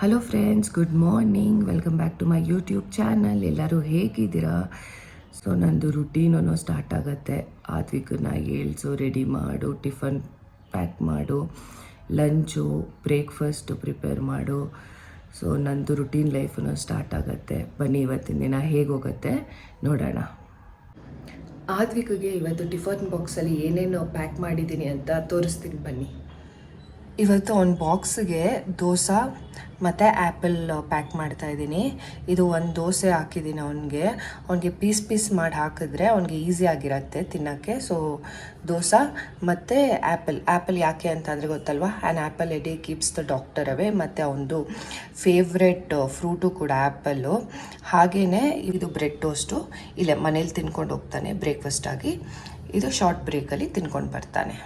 Hello friends, good morning. Welcome back to my YouTube channel. ಎಲ್ಲರೂ ಹೇಗಿದ್ದೀರಾ? So ನಂದು routine start ಆಗುತ್ತೆ. ಆದ್ವಿಕನ್ನ ಏಳ್ಸು, ರೆಡಿ ಮಾಡು, ಟಿಫನ್ ಪ್ಯಾಕ್ ಮಾಡು, ಲಂಚು ಬ್ರೇಕ್ಫಾಸ್ಟು ಪ್ರಿಪೇರ್ ಮಾಡು. ಸೊ ನಂದು ರುಟೀನ್ ಲೈಫು ಸ್ಟಾರ್ಟ್ ಆಗುತ್ತೆ. ಬನ್ನಿ ಇವತ್ತಿನ ದಿನ ಹೇಗೆ ಹೋಗುತ್ತೆ ನೋಡೋಣ. ಆದ್ವಿಕಿಗೆ ಇವತ್ತು ಟಿಫನ್ ಬಾಕ್ಸಲ್ಲಿ ಏನೇನು ಪ್ಯಾಕ್ ಮಾಡಿದ್ದೀನಿ ಅಂತ ತೋರಿಸ್ತೀನಿ ಬನ್ನಿ. ಇವತ್ತು ಒಂದು ಬಾಕ್ಸಿಗೆ ದೋಸೆ ಮತ್ತು ಆ್ಯಪಲ್ ಪ್ಯಾಕ್ ಮಾಡ್ತಾಯಿದ್ದೀನಿ. ಇದು ಒಂದು ದೋಸೆ ಹಾಕಿದ್ದೀನಿ ಅವನಿಗೆ ಪೀಸ್ ಮಾಡಿ ಹಾಕಿದ್ರೆ ಅವ್ನಿಗೆ ಈಸಿ ಆಗಿರುತ್ತೆ ತಿನ್ನೋಕ್ಕೆ. ಸೊ ದೋಸೆ ಮತ್ತು ಆ್ಯಪಲ್ ಯಾಕೆ ಅಂತಂದರೆ ಗೊತ್ತಲ್ವಾ, an apple A day keeps the doctor away. ಮತ್ತು ಅವನದು ಫೇವ್ರೆಟ್ ಫ್ರೂಟು ಕೂಡ ಆ್ಯಪಲ್ಲು. ಹಾಗೆಯೇ ಇದು ಬ್ರೆಡ್ ಟೋಸ್ಟು ಇಲ್ಲೇ ಮನೇಲಿ ತಿನ್ಕೊಂಡು ಹೋಗ್ತಾನೆ ಬ್ರೇಕ್ಫಾಸ್ಟಾಗಿ. ಇದು ಶಾರ್ಟ್ ಬ್ರೇಕಲ್ಲಿ ತಿನ್ಕೊಂಡು ಬರ್ತಾನೆ.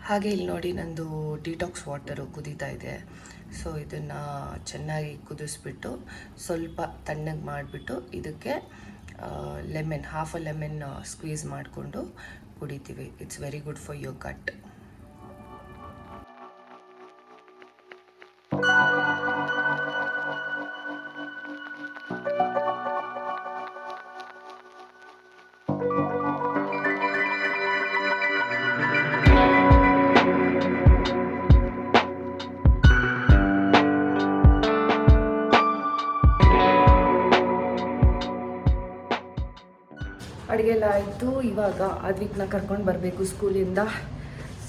ಹಾಗೆ ಇಲ್ಲಿ ನೋಡಿ, ನಂದು ಡಿಟಾಕ್ಸ್ ವಾಟರು ಕುದೀತಾ ಇದೆ. ಸೊ ಇದನ್ನು ಚೆನ್ನಾಗಿ ಕುದಿಸ್ಬಿಟ್ಟು ಸ್ವಲ್ಪ ತಣ್ಣಗೆ ಮಾಡಿಬಿಟ್ಟು ಇದಕ್ಕೆ ಹಾಫ್ ಅ ಲೆಮನ್ ಸ್ಕ್ವೀಸ್ ಮಾಡಿಕೊಂಡು ಕುಡಿತೀವಿ. It's very good for your gut. ಅಡುಗೆ ಎಲ್ಲ ಆಯಿತು. ಇವಾಗ ಆದ್ವಿಕ್ನ ಕರ್ಕೊಂಡು ಬರಬೇಕು ಸ್ಕೂಲಿಂದ.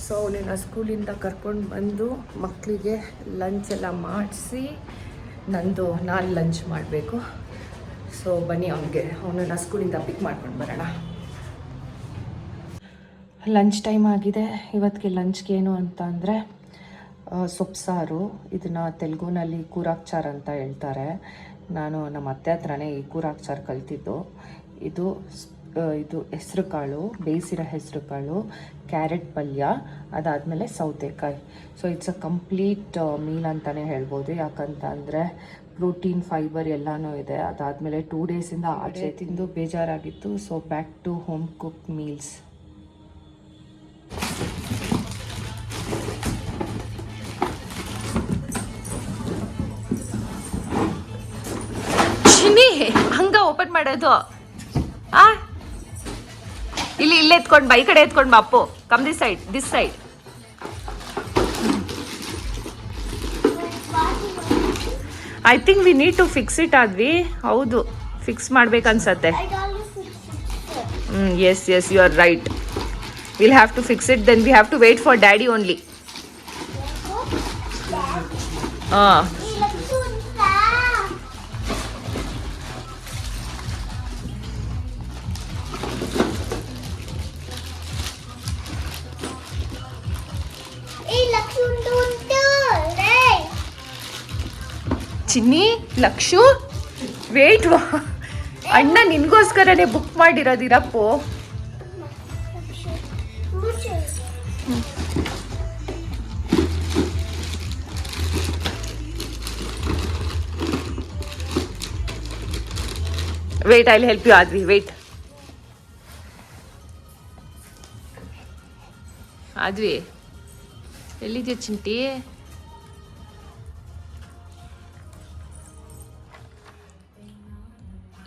ಸೊ ಅವನನ್ನು ಸ್ಕೂಲಿಂದ ಕರ್ಕೊಂಡು ಬಂದು ಮಕ್ಕಳಿಗೆ ಲಂಚ್ ಎಲ್ಲ ಮಾಡಿಸಿ ನಾನು ಲಂಚ್ ಮಾಡಬೇಕು. ಸೊ ಬನ್ನಿ ಅವನನ್ನು ಸ್ಕೂಲಿಂದ ಪಿಕ್ ಮಾಡ್ಕೊಂಡು ಬರೋಣ. ಲಂಚ್ ಟೈಮ್ ಆಗಿದೆ. ಇವತ್ತಿಗೆ ಲಂಚ್ಗೆ ಏನು ಅಂತ ಅಂದರೆ ಸೊಪ್ಪು ಸಾರು. ಇದನ್ನು ತೆಲುಗುನಲ್ಲಿ ಕೂರಾಕ್ಚಾರ್ ಅಂತ ಹೇಳ್ತಾರೆ. ನಾನು ನಮ್ಮ ಅತ್ತೆ ಹತ್ರನೇ ಈ ಕೂರಾಕ್ಚಾರ್ ಕಲ್ತಿದ್ದು. ಇದು ಹೆಸ್ರು ಕಾಳು, ಬೇಯಿಸಿರೋ ಹೆಸ್ರು ಕಾಳು, ಕ್ಯಾರೆಟ್ ಪಲ್ಯ, ಅದಾದಮೇಲೆ ಸೌತೆಕಾಯಿ. So it's a complete meal ಅಂತಲೇ ಹೇಳ್ಬೋದು. ಯಾಕಂತ ಅಂದರೆ ಪ್ರೋಟೀನ್, ಫೈಬರ್ ಎಲ್ಲನೂ ಇದೆ. ಅದಾದಮೇಲೆ 2 ಡೇಸಿಂದ ಆಚೆ ತಿಂದು ಬೇಜಾರಾಗಿತ್ತು. So back to home cook meals. ಹಂಗ ಓಪನ್ ಮಾಡೋದು ಇಲ್ಲೇ ಎತ್ಕೊಂಡು ಬಾ, ಈ ಕಡೆ ಎತ್ಕೊಂಡು ಬಾ Appu. Come this side. I think we need to fix it. Aadvi ಹೌದು, ಫಿಕ್ಸ್ ಮಾಡ್ಬೇಕನ್ಸತ್ತೆ. Yes you are right. Will have to fix it. Then we have to wait for daddy only. ಹಾಂ, ಚಿನ್ನಿ, ಲಕ್ಷು, ವೇಟ್. ಅಣ್ಣ ನಿನ್ಗೋಸ್ಕರನೇ ಬುಕ್ ಮಾಡಿರೋದಿರಪ್ಪು. Wait, I will help you. Aadvi, wait. Aadvi ಎಲ್ಲಿದ್ಯಾ ಚಿಂಟಿ?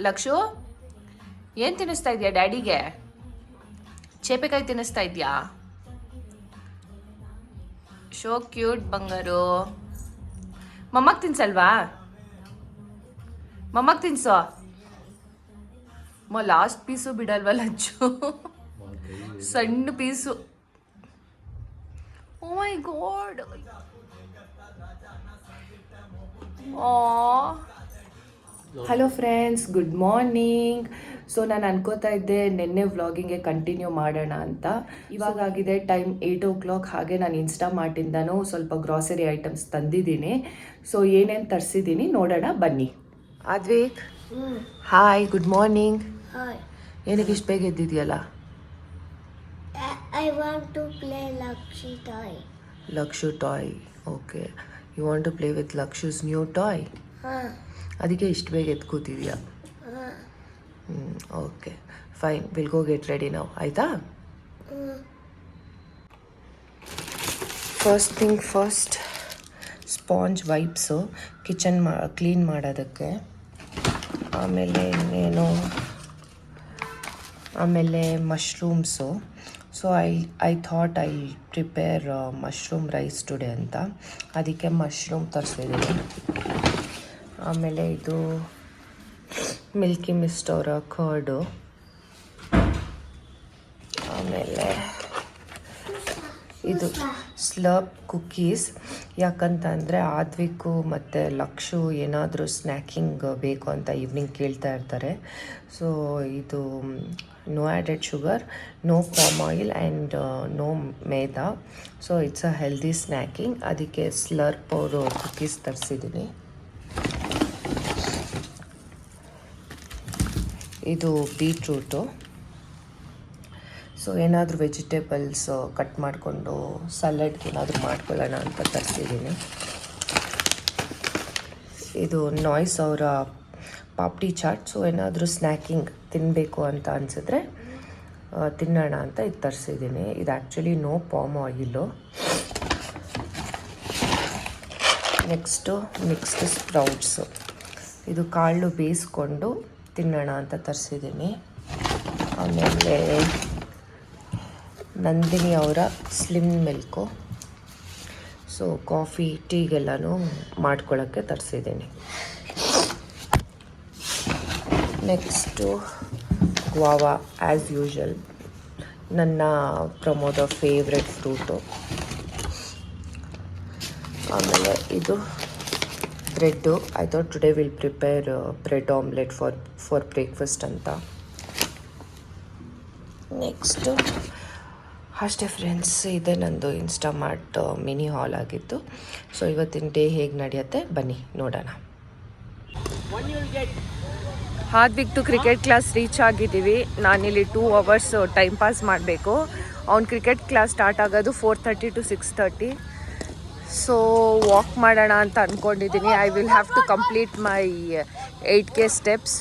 ಲಕ್ಷು, ಏನು ತಿನ್ನಿಸ್ತಾ ಇದೆಯಾ ಡ್ಯಾಡಿಗೆ? ಚೇಪೆಕಾಯಿ ತಿನ್ನಿಸ್ತಾ ಇದೆಯಾ? ಶೋ ಕ್ಯೂಟ್ ಬಂಗಾರು. ಮಮ್ಮಕ್ಕೆ ತಿನ್ಸಲ್ವಾ? ಮಮ್ಮಕ್ಕೆ ತಿನ್ಸೋ. ಲಾಸ್ಟ್ ಪೀಸು ಬಿಡಲ್ವ ಲಂಚು? ಸಣ್ಣ piece. Oh my God. Hello friends, good morning. So ನಾನು ಅನ್ಕೋತಾ ಇದ್ದೆ ನಿನ್ನೆ ವ್ಲಾಗಿಂಗೆ ಕಂಟಿನ್ಯೂ ಮಾಡೋಣ ಅಂತ. ಇವಾಗಾಗಿದೆ ಟೈಮ್ 8 o'clock. ಹಾಗೆ ನಾನು ಇನ್ಸ್ಟಾಮಾರ್ಟಿಂದನೂ ಸ್ವಲ್ಪ ಗ್ರಾಸರಿ ಐಟಮ್ಸ್ ತಂದಿದ್ದೀನಿ. ಸೊ ಏನೇನು ತರಿಸಿದ್ದೀನಿ ನೋಡೋಣ ಬನ್ನಿ. Aadvik, hi, good morning. ಏನಕ್ಕೆ ಇಷ್ಟು ಬೇಗ ಎದ್ದಿದೆಯಲ್ಲ? I want to play Lakshu toy. Okay. You want to play with Lakshu's new toy? ಅದಕ್ಕೆ ಇಷ್ಟು ಬೇಗ ಎದ್ದು ಕೂತಿದ್ಯಾ? Okay, fine. Will go get ready ನಾವು, ಆಯಿತಾ? First thing first, sponge wipes kitchen clean ಮಾಡೋದಕ್ಕೆ. ಆಮೇಲೆ mushrooms. So I thought I prepare mushroom rice today ಅಂತ, ಅದಕ್ಕೆ ಮಶ್ರೂಮ್ ತರಿಸಿದ್ದೀನಿ. ಆಮೇಲೆ ಇದು ಮಿಲ್ಕಿ ಮಿಸ್ಟ್ ಅವರ ಕರ್ಡು. ಆಮೇಲೆ ಇದು ಸ್ಲರ್ಪ್ ಕುಕ್ಕೀಸ್, ಯಾಕಂತಂದರೆ ಆದ್ವಿಕು ಮತ್ತು ಲಕ್ಷು ಏನಾದರೂ ಸ್ನ್ಯಾಕಿಂಗ್ ಬೇಕು ಅಂತ ಈವ್ನಿಂಗ್ ಕೇಳ್ತಾ ಇರ್ತಾರೆ. ಸೊ ಇದು no added sugar, no palm oil and no maida. So it's a healthy snacking, ಅದಕ್ಕೆ ಸ್ಲರ್ಪ್ ಅವರು ಕುಕ್ಕೀಸ್ ತರಿಸಿದ್ದೀನಿ. ಇದು ಬೀಟ್ರೂಟು. ಸೊ ಏನಾದರೂ ವೆಜಿಟೇಬಲ್ಸ್ ಕಟ್ ಮಾಡಿಕೊಂಡು ಸಲಾಡ್ಗೆ ಏನಾದರೂ ಮಾಡ್ಕೊಳ್ಳೋಣ ಅಂತ ತರಿಸಿದ್ದೀನಿ. ಇದು ನಾಯ್ಸ್ ಅವರ ಪಾಪ್ಡಿ ಚಾಟ್. ಸೊ ಏನಾದರೂ ಸ್ನ್ಯಾಕಿಂಗ್ ತಿನ್ನಬೇಕು ಅಂತ ಅನಿಸಿದ್ರೆ ತಿನ್ನೋಣ ಅಂತ ಇದು ತರಿಸಿದ್ದೀನಿ. ಇದು actually no palm oil. Next mixed sprouts, ಇದು ಕಾಳು ಬೇಯಿಸ್ಕೊಂಡು ತಿನ್ನೋಣ ಅಂತ ತರಿಸಿದ್ದೀನಿ. ಆಮೇಲೆ ನಂದಿನಿ ಅವರ ಸ್ಲಿಮ್ ಮಿಲ್ಕು. ಸೊ ಕಾಫಿ ಟೀಗೆಲ್ಲನೂ ಮಾಡ್ಕೊಳ್ಳೋಕ್ಕೆ ತರಿಸಿದ್ದೀನಿ. ನೆಕ್ಸ್ಟು ಗ್ವಾವಾ ಆ್ಯಸ್ ಯೂಶುವಲ್, ನನ್ನ ಪ್ರಮೋದ ಫೇವ್ರೆಟ್ ಫ್ರೂಟು. ಆಮೇಲೆ ಇದು bread. I thought today will prepare bread omelette for breakfast ಅಂತ. ನೆಕ್ಸ್ಟು ಅಷ್ಟೇ ಫ್ರೆಂಡ್ಸ್, ಇದೆ ನಂದು ಇನ್ಸ್ಟಾಮಾರ್ಟ್ ಮಿನಿ ಹಾಲ್ ಆಗಿತ್ತು. ಸೊ ಇವತ್ತಿನ ಡೇ ಹೇಗೆ ನಡೆಯುತ್ತೆ ಬನ್ನಿ ನೋಡೋಣ. ಹಾದ್ವಿಕ್ದು ಕ್ರಿಕೆಟ್ ಕ್ಲಾಸ್ ರೀಚ್ ಆಗಿದ್ದೀವಿ. ನಾನಿಲ್ಲಿ 2 hours ಟೈಮ್ ಪಾಸ್ ಮಾಡಬೇಕು. ಅವ್ನು ಕ್ರಿಕೆಟ್ ಕ್ಲಾಸ್ ಸ್ಟಾರ್ಟ್ ಆಗೋದು 4:30 to 6:30. ಸೊ ವಾಕ್ ಮಾಡೋಣ ಅಂತ ಅಂದ್ಕೊಂಡಿದ್ದೀನಿ. I will have to complete my 8K steps.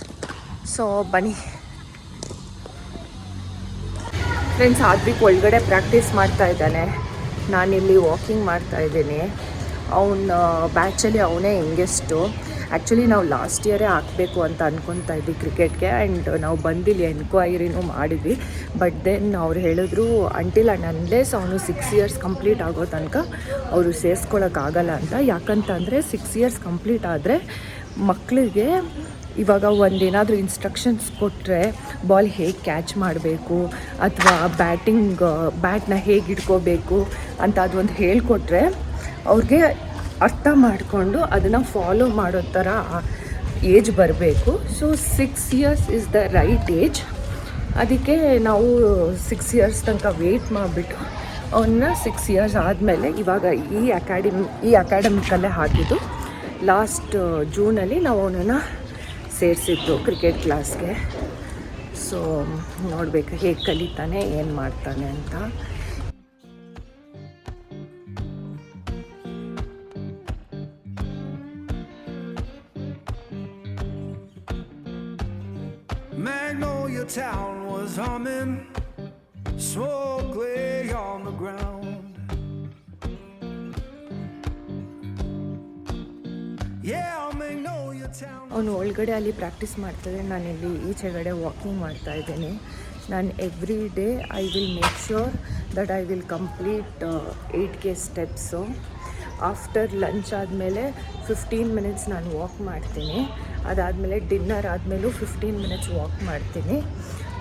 So ಬನ್ನಿ ಫ್ರೆಂಡ್ಸ್. ಹಾದ್ವಿಕ್ ಒಳಗಡೆ ಪ್ರಾಕ್ಟೀಸ್ ಮಾಡ್ತಾ ಇದ್ದಾನೆ, ನಾನಿಲ್ಲಿ ವಾಕಿಂಗ್ ಮಾಡ್ತಾ ಇದ್ದೀನಿ. ಅವನ ಬ್ಯಾಚಲ್ಲಿ ಅವನೇ ಯಂಗೆಸ್ಟು. ಆ್ಯಕ್ಚುಲಿ ನಾವು ಲಾಸ್ಟ್ ಇಯರೇ ಹಾಕಬೇಕು ಅಂತ ಅಂದ್ಕೊತಾ ಇದ್ವಿ ಕ್ರಿಕೆಟ್ಗೆ. ಆ್ಯಂಡ್ ನಾವು ಬಂದಿಲ್ಲಿ ಎನ್ಕ್ವೈರಿನೂ ಮಾಡಿದ್ವಿ. ಬಟ್ ದೆನ್ ಅವ್ರು ಹೇಳಿದ್ರು ಅಂಟಿಲ್ ಆ್ಯಂಡ್ ಅನ್ಲೆಸ್ ಅವನು 6 years ಕಂಪ್ಲೀಟ್ ಆಗೋ ತನಕ ಅವರು ಸೇರಿಸ್ಕೊಳಕ್ಕಾಗಲ್ಲ ಅಂತ. ಯಾಕಂತಂದರೆ 6 years ಕಂಪ್ಲೀಟ್ ಆದರೆ ಮಕ್ಕಳಿಗೆ ಇವಾಗ ಒಂದೇನಾದರೂ ಇನ್ಸ್ಟ್ರಕ್ಷನ್ಸ್ ಕೊಟ್ಟರೆ ಬಾಲ್ ಹೇಗೆ ಕ್ಯಾಚ್ ಮಾಡಬೇಕು ಅಥವಾ ಬ್ಯಾಟ್ನ ಹೇಗೆ ಇಟ್ಕೋಬೇಕು ಅಂತ ಅದೊಂದು ಹೇಳಿಕೊಟ್ರೆ ಅವ್ರಿಗೆ ಅರ್ಥ ಮಾಡಿಕೊಂಡು ಅದನ್ನು ಫಾಲೋ ಮಾಡೋ ಥರ ಏಜ್ ಬರಬೇಕು. So 6 years is the right age. ಅದಕ್ಕೆ ನಾವು 6 years ತನಕ ವೆಯ್ಟ್ ಮಾಡಿಬಿಟ್ಟು ಅವನ್ನ 6 years ಆದಮೇಲೆ ಇವಾಗ ಈ ಅಕಾಡೆಮಿಕಲ್ಲೇ ಹಾಕಿದ್ದು. ಲಾಸ್ಟ್ ಜೂನಲ್ಲಿ ನಾವು ಅವನನ್ನು ಸೇರಿಸಿದ್ದು ಕ್ರಿಕೆಟ್ ಕ್ಲಾಸ್ಗೆ. ಸೊ ನೋಡಬೇಕು ಹೇಗೆ ಕಲಿತಾನೆ, ಏನು ಮಾಡ್ತಾನೆ ಅಂತ. Magnolia town was humming, smoke lay on the ground. Yeah, Magnolia town. ಅವನು ಒಳಗಡೆ ಅಲ್ಲಿ ಪ್ರಾಕ್ಟೀಸ್ ಮಾಡ್ತಾಯಿದ್ದೆ, ನಾನಿಲ್ಲಿ ಈಚೆಗಡೆ ವಾಕಿಂಗ್ ಮಾಡ್ತಾ ಇದ್ದೀನಿ. ನಾನು every day I will make sure that I will complete 8K steps. After lunch ಆದಮೇಲೆ 15 minutes ನಾನು ವಾಕ್ ಮಾಡ್ತೀನಿ. ಅದಾದಮೇಲೆ ಡಿನ್ನರ್ ಆದಮೇಲೂ 15 minutes ವಾಕ್ ಮಾಡ್ತೀನಿ.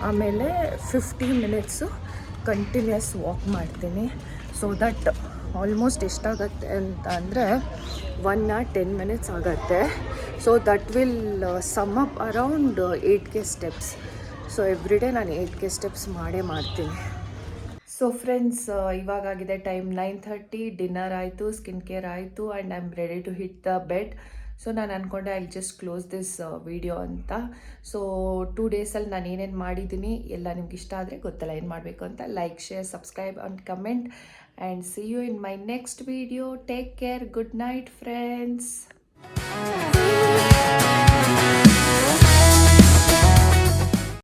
ಆಮೇಲೆ 15 minutes ಕಂಟಿನ್ಯೂಸ್ ವಾಕ್ ಮಾಡ್ತೀನಿ. ಸೊ ದಟ್ ಆಲ್ಮೋಸ್ಟ್ ಎಷ್ಟಾಗತ್ತೆ ಅಂತ ಅಂದರೆ 1 hour 10 minutes ಆಗುತ್ತೆ. So that will sum up around 8K steps. So every day ನಾನು 8K ಸ್ಟೆಪ್ಸ್ ಮಾಡ್ತೀನಿ. ಸೊ ಫ್ರೆಂಡ್ಸ್, ಇವಾಗಾಗಿದೆ ಟೈಮ್ 9:30. ಡಿನ್ನರ್ ಆಯಿತು, ಸ್ಕಿನ್ ಕೇರ್ ಆಯಿತು, and I am ready to hit the bed. So ನಾನು ಅಂದ್ಕೊಂಡೆ I just close this video ಅಂತ. So 2 daysಲ್ಲಿ ನಾನು ಏನೇನು ಮಾಡಿದ್ದೀನಿ ಎಲ್ಲ ನಿಮ್ಗೆ ಇಷ್ಟ ಆದರೆ ಗೊತ್ತಲ್ಲ ಏನು ಮಾಡಬೇಕು ಅಂತ. Like, share, subscribe and comment, and see you in my next video. Take care. Good night friends.